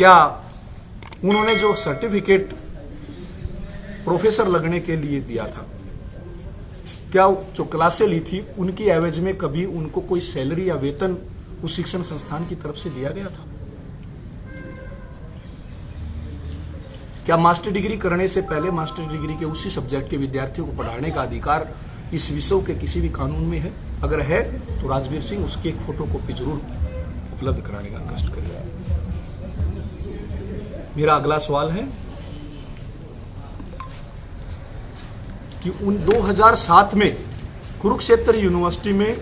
क्या उन्होंने जो सर्टिफिकेट प्रोफेसर लगने के लिए दिया था, क्या जो क्लासें ली थी उनकी एवज में कभी उनको कोई सैलरी या वेतन उस शिक्षण संस्थान की तरफ से दिया गया था? क्या मास्टर डिग्री करने से पहले मास्टर डिग्री के उसी सब्जेक्ट के विद्यार्थियों को पढ़ाने का अधिकार इस विषय के किसी भी कानून में है? अगर है तो राजवीर सिंह उसकी एक फोटोकॉपी जरूर उपलब्ध कराने का कष्ट करेगा। मेरा अगला सवाल है कि उन 2007 में कुरुक्षेत्र यूनिवर्सिटी में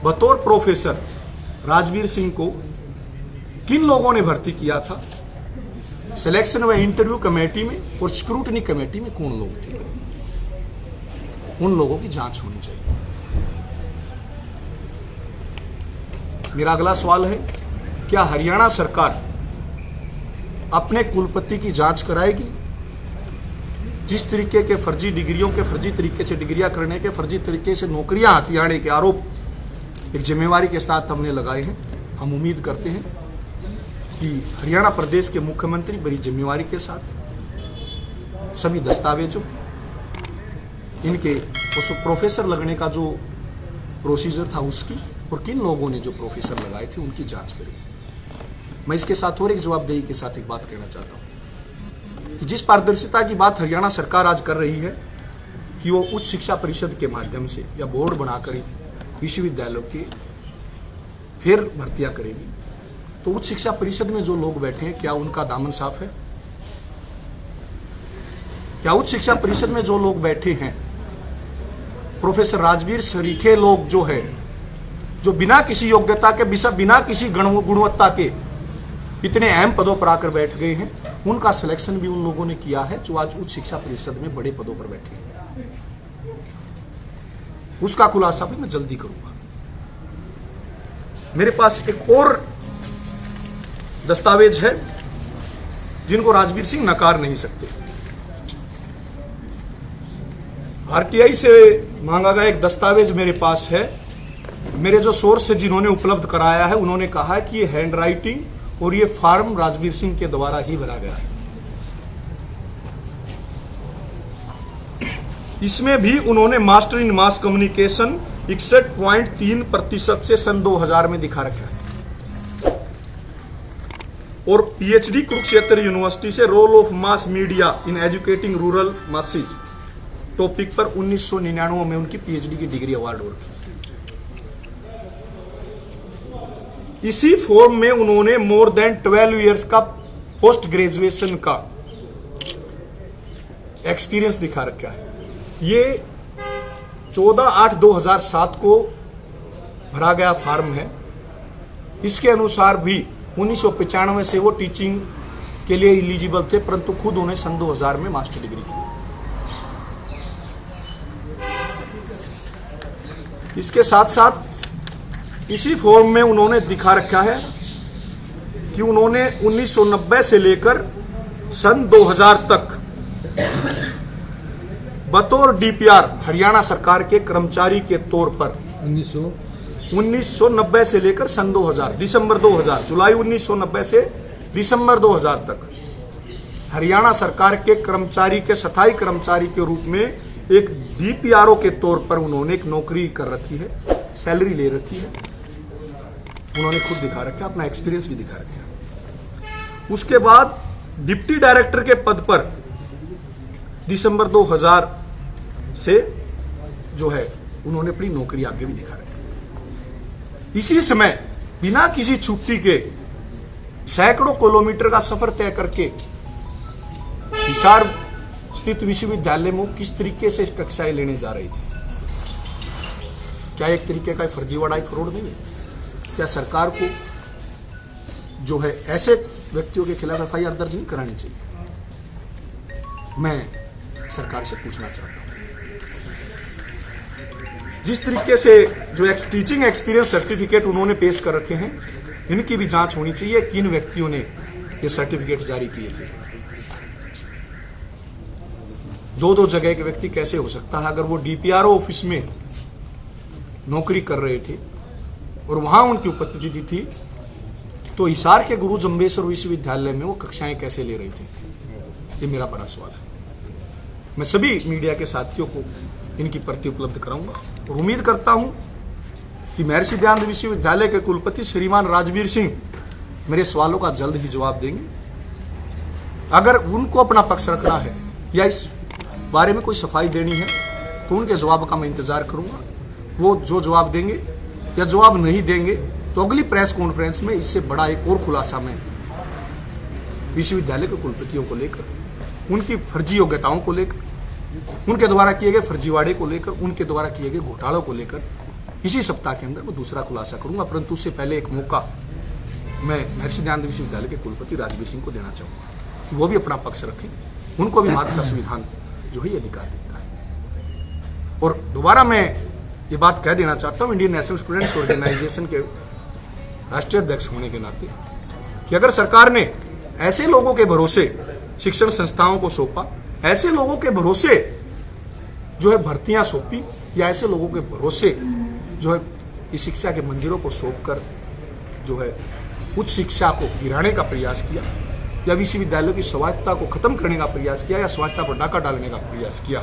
बतौर प्रोफेसर राजवीर सिंह को किन लोगों ने भर्ती किया था? सिलेक्शन व इंटरव्यू कमेटी में और स्क्रूटनी कमेटी में कौन लोग थे? उन लोगों की जांच होनी चाहिए। मेरा अगला सवाल है, क्या हरियाणा सरकार अपने कुलपति की जांच कराएगी? जिस तरीके के फर्जी डिग्रियों के फर्जी तरीके से डिग्रियां करने के फर्जी तरीके से नौकरियां हथियाने के आरोप एक जिम्मेवारी के साथ हमने लगाए हैं। हम उम्मीद करते हैं कि हरियाणा प्रदेश के मुख्यमंत्री बड़ी जिम्मेवारी के साथ सभी दस्तावेजों इनके उस प्रोफेसर लगने का जो प्रोसीजर था उसकी और किन लोगों ने जो प्रोफेसर लगाए थे उनकी जांच करेगी। मैं इसके साथ और एक जवाबदेही के साथ एक बात कहना चाहता हूँ कि जिस पारदर्शिता की बात हरियाणा सरकार आज कर रही है कि वो उच्च शिक्षा परिषद के माध्यम से या बोर्ड बनाकर विश्वविद्यालयों की फिर भर्तियां करेगी, तो उच्च शिक्षा परिषद में जो लोग बैठे हैं क्या उनका दामन साफ है? क्या उच्च शिक्षा परिषद में जो लोग बैठे हैं प्रोफेसर राजवीर सरीखे लोग जो है, जो बिना किसी योग्यता के बिना किसी गुणवत्ता के इतने अहम पदों पर आकर बैठ गए हैं, उनका सिलेक्शन भी उन लोगों ने किया है जो आज उच्च शिक्षा परिषद में बड़े पदों पर बैठे हैं? उसका खुलासा भी मैं जल्दी करूंगा। मेरे पास एक और दस्तावेज है जिनको राजवीर सिंह नकार नहीं सकते। आरटीआई से मांगा गया एक दस्तावेज मेरे पास है। मेरे जो सोर्स है जिन्होंने उपलब्ध कराया है उन्होंने कहा है कि ये हैंड राइटिंग और ये फॉर्म राजवीर सिंह के द्वारा ही भरा गया है। इसमें भी उन्होंने मास्टर इन मास कम्युनिकेशन 61.3% से सन 2000 में दिखा रखा है और पीएचडी कुरुक्षेत्र यूनिवर्सिटी से role of mass media in educating rural masses topic पर 1999 में उनकी पीएचडी की डिग्री अवार्ड हो रखी। इसी फॉर्म में उन्होंने मोर देन 12 इयर्स का पोस्ट ग्रेजुएशन का एक्सपीरियंस दिखा रखा है। ये 14/8/2007 को भरा गया फॉर्म है। इसके अनुसार भी 1995 से वो टीचिंग के लिए एलिजिबल थे, परंतु खुद उन्हें सन 2000 में मास्टर डिग्री की। इसके साथ साथ इसी फॉर्म में उन्होंने दिखा रखा है कि उन्होंने 1990 से लेकर सन 2000 तक बतौर डीपीआर हरियाणा सरकार के कर्मचारी के तौर पर 1990 से लेकर सन 2000 दिसंबर 2000 जुलाई 1990 से दिसंबर 2000 तक हरियाणा सरकार के कर्मचारी के स्थायी कर्मचारी के रूप में एक डीपीआरओ के तौर पर उन्होंने एक नौकरी कर रखी है, सैलरी ले रखी है। उन्होंने खुद दिखा रखा, अपना एक्सपीरियंस भी दिखा रखा। उसके बाद डिप्टी डायरेक्टर के पद पर दिसंबर 2000 से जो है उन्होंने अपनी नौकरी आगे भी दिखा रखी। इसी समय बिना किसी छुट्टी के सैकड़ों किलोमीटर का सफर तय करके हिसार स्थित विश्वविद्यालय में किस तरीके से कक्षाएं लेने जा रही थी? क्या एक तरीके का फर्जीवाड़ा फ्रॉड नहीं है? क्या सरकार को जो है ऐसे व्यक्तियों के खिलाफ एफआईआर दर्ज नहीं करानी चाहिए? मैं सरकार से पूछना चाहता हूं, जिस तरीके से जो टीचिंग एक्सपीरियंस सर्टिफिकेट उन्होंने पेश कर रखे हैं, इनकी भी जांच होनी चाहिए। किन व्यक्तियों ने ये सर्टिफिकेट जारी किए थे? दो जगह के व्यक्ति कैसे हो सकता है? अगर वो डीपीआरओ ऑफिस में नौकरी कर रहे थे और वहां उनकी उपस्थिति थी तो हिसार के गुरु जम्बेश्वर विश्वविद्यालय में वो कक्षाएं कैसे ले रही थी, ये मेरा बड़ा सवाल है। मैं सभी मीडिया के साथियों को इनकी प्रति उपलब्ध कराऊंगा और उम्मीद करता हूं कि महर्षि दयानंद विश्वविद्यालय के कुलपति श्रीमान राजवीर सिंह मेरे सवालों का जल्द ही जवाब देंगे। अगर उनको अपना पक्ष रखना है या इस बारे में कोई सफाई देनी है तो उनके जवाब का मैं इंतजार करूंगा। वो जो जवाब देंगे या जवाब नहीं देंगे तो अगली प्रेस कॉन्फ्रेंस में इससे बड़ा एक और खुलासा मैं विश्वविद्यालय के कुलपतियों को लेकर, उनकी फर्जी योग्यताओं को लेकर, उनके द्वारा किए गए फर्जीवाड़े को लेकर, उनके द्वारा किए गए घोटालों को लेकर इसी सप्ताह के अंदर मैं दूसरा खुलासा करूंगा। परंतु उससे पहले एक मौका मैं महर्षि दयानंद विश्वविद्यालय के कुलपति राजवीर सिंह को देना चाहूँगा कि वो भी अपना पक्ष रखें। उनको भी भारत का संविधान जो है ये अधिकार देता है। और दोबारा मैं ये बात कह देना चाहता हूँ इंडियन नेशनल स्टूडेंट्स ऑर्गेनाइजेशन के राष्ट्रीय अध्यक्ष होने के नाते कि अगर सरकार ने ऐसे लोगों के भरोसे शिक्षण संस्थाओं को सौंपा, ऐसे लोगों के भरोसे जो है भर्तियां सौंपी, या ऐसे लोगों के भरोसे जो है इस शिक्षा के मंदिरों को सौंपकर जो है उच्च शिक्षा को गिराने का प्रयास किया, या विश्वविद्यालयों की स्वायत्तता को खत्म करने का प्रयास किया, या स्वायत्तता पर डाका डालने का प्रयास किया,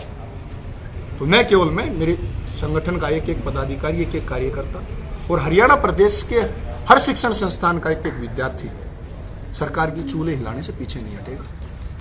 तो न केवल मैं, मेरे संगठन का एक एक पदाधिकारी, एक एक कार्यकर्ता और हरियाणा प्रदेश के हर शिक्षण संस्थान का एक एक विद्यार्थी सरकार की चूल्हे हिलाने से पीछे नहीं हटेगा।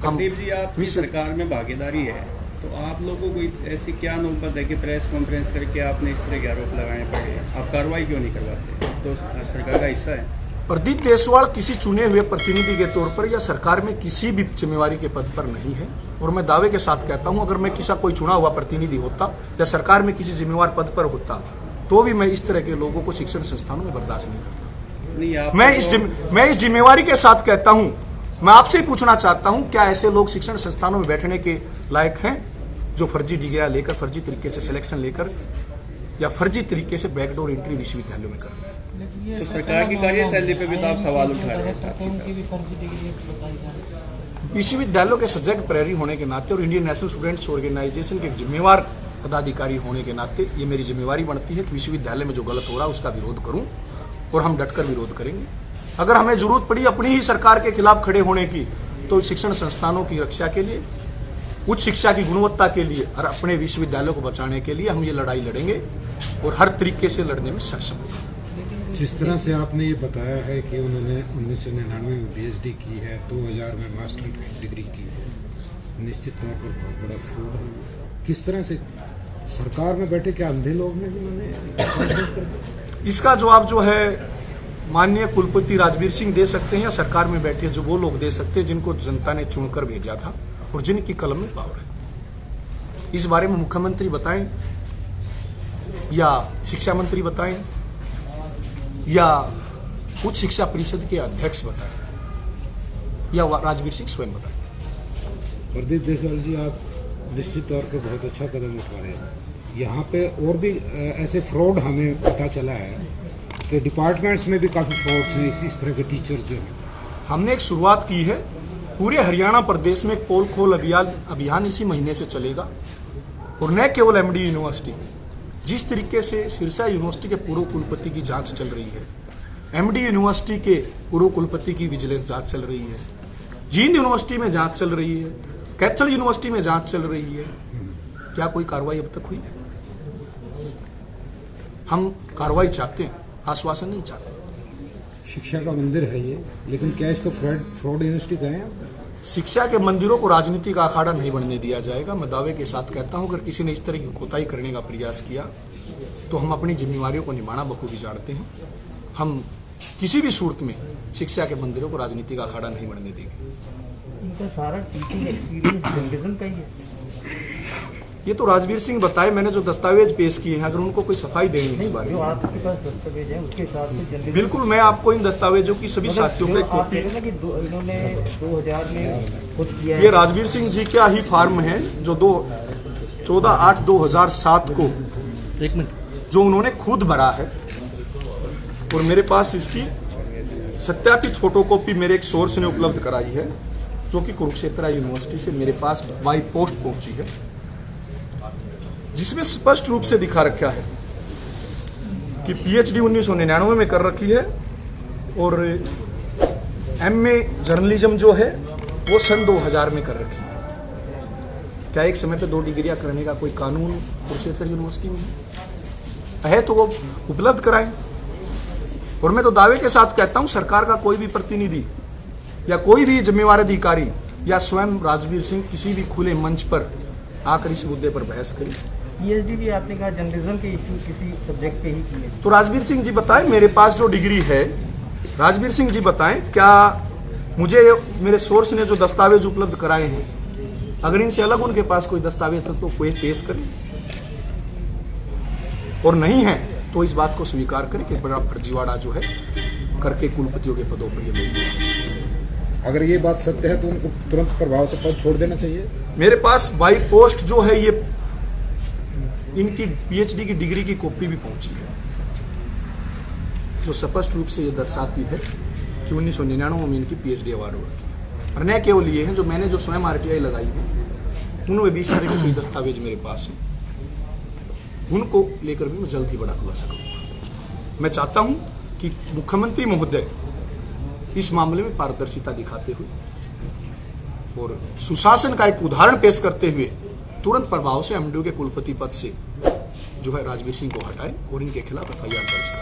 प्रदीप जी, आपकी सरकार में भागीदारी है तो आप लोगों को ऐसी क्या नौबत है कि प्रेस कॉन्फ्रेंस करके आपने इस तरह के आरोप लगाने पड़े? आप कार्रवाई क्यों नहीं करवाते? तो सरकार का हिस्सा है। प्रदीप देशवाल किसी चुने हुए प्रतिनिधि के तौर पर या सरकार में किसी भी जिम्मेवारी के पद पर नहीं है। और मैं दावे के साथ कहता हूं, अगर मैं किसी कोई चुना हुआ प्रतिनिधि होता या सरकार में किसी जिम्मेवार पद पर होता तो भी मैं इस तरह के लोगों को शिक्षण संस्थानों में बर्दाश्त नहीं करता। मैं इस जिम्मेवारी के साथ कहता हूं, मैं आपसे ही पूछना चाहता हूं, क्या ऐसे लोग शिक्षण संस्थानों में बैठने के लायक हैं जो फर्जी डिग्रियां लेकर, फर्जी तरीके से सिलेक्शन लेकर या फर्जी तरीके से बैकडोर एंट्री विश्वविद्यालयों में कर रहे हैं? तो सरकार की कार्यशैली पे भी तो आप सवाल उठा रहे हैं। विश्वविद्यालयों के सजग प्रहरी होने के नाते और इंडियन नेशनल स्टूडेंट्स ऑर्गेनाइजेशन के जिम्मेवार पदाधिकारी होने के नाते ये मेरी जिम्मेवारी बनती है कि विश्वविद्यालय में जो गलत हो रहा है उसका विरोध करूं और हम डटकर विरोध करेंगे। अगर हमें जरूरत पड़ी अपनी ही सरकार के खिलाफ खड़े होने की तो शिक्षण संस्थानों की रक्षा के लिए, उच्च शिक्षा की गुणवत्ता के लिए और अपने विश्वविद्यालयों को बचाने के लिए हम ये लड़ाई लड़ेंगे और हर तरीके से लड़ने में सक्षम होंगे। जिस तरह से आपने ये बताया है कि उन्होंने 1999 में PhD की है, 2000 में मास्टर डिग्री की है, निश्चित तौर पर बहुत बड़ा फ्रॉड है। किस तरह से सरकार में बैठे क्या अंधे लोग हैं जिन्होंने? इसका जवाब जो है माननीय कुलपति राजवीर सिंह दे सकते हैं या सरकार में बैठे जो वो लोग दे सकते हैं जिनको जनता ने चुनकर भेजा था और जिनकी कलम में पावर है। इस बारे में मुख्यमंत्री बताएं या शिक्षा मंत्री बताएं या उच्च शिक्षा परिषद के अध्यक्ष बताएं या राजवीर सिंह स्वयं बताएं। प्रदीप देशवाल जी, आप निश्चित तौर पर बहुत अच्छा कदम उठा रहे हैं। यहाँ पे और भी ऐसे फ्रॉड हमें पता चला है कि डिपार्टमेंट्स में भी काफ़ी फ्रॉड्स हैं, इस तरह के टीचर्स जो हैं। हमने एक शुरुआत की है, पूरे हरियाणा प्रदेश में पोल खोल अभियान इसी महीने से चलेगा और न केवल MD यूनिवर्सिटी, जिस तरीके से सिरसा यूनिवर्सिटी के पूर्व कुलपति की जांच चल रही है, MD यूनिवर्सिटी के पूर्व कुलपति की विजिलेंस जांच चल रही है, जींद यूनिवर्सिटी में जांच चल रही है, कैथल यूनिवर्सिटी में जांच चल रही है, क्या कोई कार्रवाई अब तक हुई है? हम कार्रवाई चाहते हैं, आश्वासन नहीं चाहते। शिक्षा का मंदिर है ये, लेकिन क्या इसको फ्रॉड यूनिवर्सिटी कहें? शिक्षा के मंदिरों को राजनीति का अखाड़ा नहीं बनने दिया जाएगा। मैं दावे के साथ कहता हूं, अगर किसी ने इस तरह की कोताही करने का प्रयास किया तो हम अपनी जिम्मेवारियों को निभाना बखूबी जानते हैं। हम किसी भी सूरत में शिक्षा के मंदिरों को राजनीति का अखाड़ा नहीं बनने देंगे। इनका सारा टीचिंग एक्सपीरियंस जर्नलिज्म का ही है। ये तो राजवीर सिंह बताए, मैंने जो दस्तावेज पेश किए हैं, अगर उनको कोई सफाई देनी है इस बारे जो में। आपके पास दस्तावेज है उसके हिसाब से जर्नलिज्म बिल्कुल, मैं आपको इन दस्तावेजों की सभी साथियों आप को कह रहे हैं कि इन्होंने 2000 में खुद किया है। ये राजवीर सिंह जी का ही फार्म है जो 14/8/2007 को जो उन्होंने खुद भरा है और मेरे पास इसकी सत्यापित फोटोकॉपी मेरे एक सोर्स ने उपलब्ध कराई है जो कि कुरुक्षेत्र यूनिवर्सिटी से मेरे पास बाई पोस्ट पहुंची है, जिसमें स्पष्ट रूप से दिखा रखा है कि PhD 1999 में कर रखी है और MA जर्नलिज्म जो है वो सन 2000 में कर रखी है। क्या एक समय पे 2 डिग्रियां करने का कोई कानून कुरुक्षेत्र यूनिवर्सिटी में है तो वो उपलब्ध कराएं। और मैं तो दावे के साथ कहता हूं सरकार का कोई भी प्रतिनिधि या कोई भी जिम्मेवार अधिकारी या स्वयं राजवीर सिंह किसी भी खुले मंच पर आकर इस मुद्दे पर बहस करें। PhD भी आपने कहा जर्नलिज्म के इशू किसी सब्जेक्ट पे ही की है। तो राजवीर सिंह जी बताएं, मेरे पास जो डिग्री है, राजवीर सिंह जी बताएं क्या मुझे मेरे सोर्स ने जो दस्तावेज उपलब्ध कराए हैं, अगर इनसे अलग उनके पास कोई दस्तावेज तो कोई पेश करें, और नहीं है तो इस बात को स्वीकार करें कि बड़ा फर्जीवाड़ा जो है करके कुलपतियों के पदों पर ये लोग। अगर ये बात सत्य है तो उनको तुरंत प्रभाव से पद छोड़ देना चाहिए। मेरे पास बाई पोस्ट जो है ये इनकी PhD की डिग्री की कॉपी भी पहुंची है, जो स्पष्ट रूप से ये दर्शाती है कि 1999 में इनकी PhD अवार्ड हो रखी है। और न केवल ये हैं, जो मैंने जो स्वयं RTI लगाई है उनमें 20 तरह के कई दस्तावेज मेरे पास हैं, उनको लेकर भी मैं जल्द ही बड़ा खुलासा करूँगा। मैं चाहता हूँ कि मुख्यमंत्री महोदय इस मामले में पारदर्शिता दिखाते हुए और सुशासन का एक उदाहरण पेश करते हुए तुरंत प्रभाव से MDU के कुलपति पद से जो है राजवीर सिंह को हटाएं और इनके खिलाफ FIR दर्ज करें।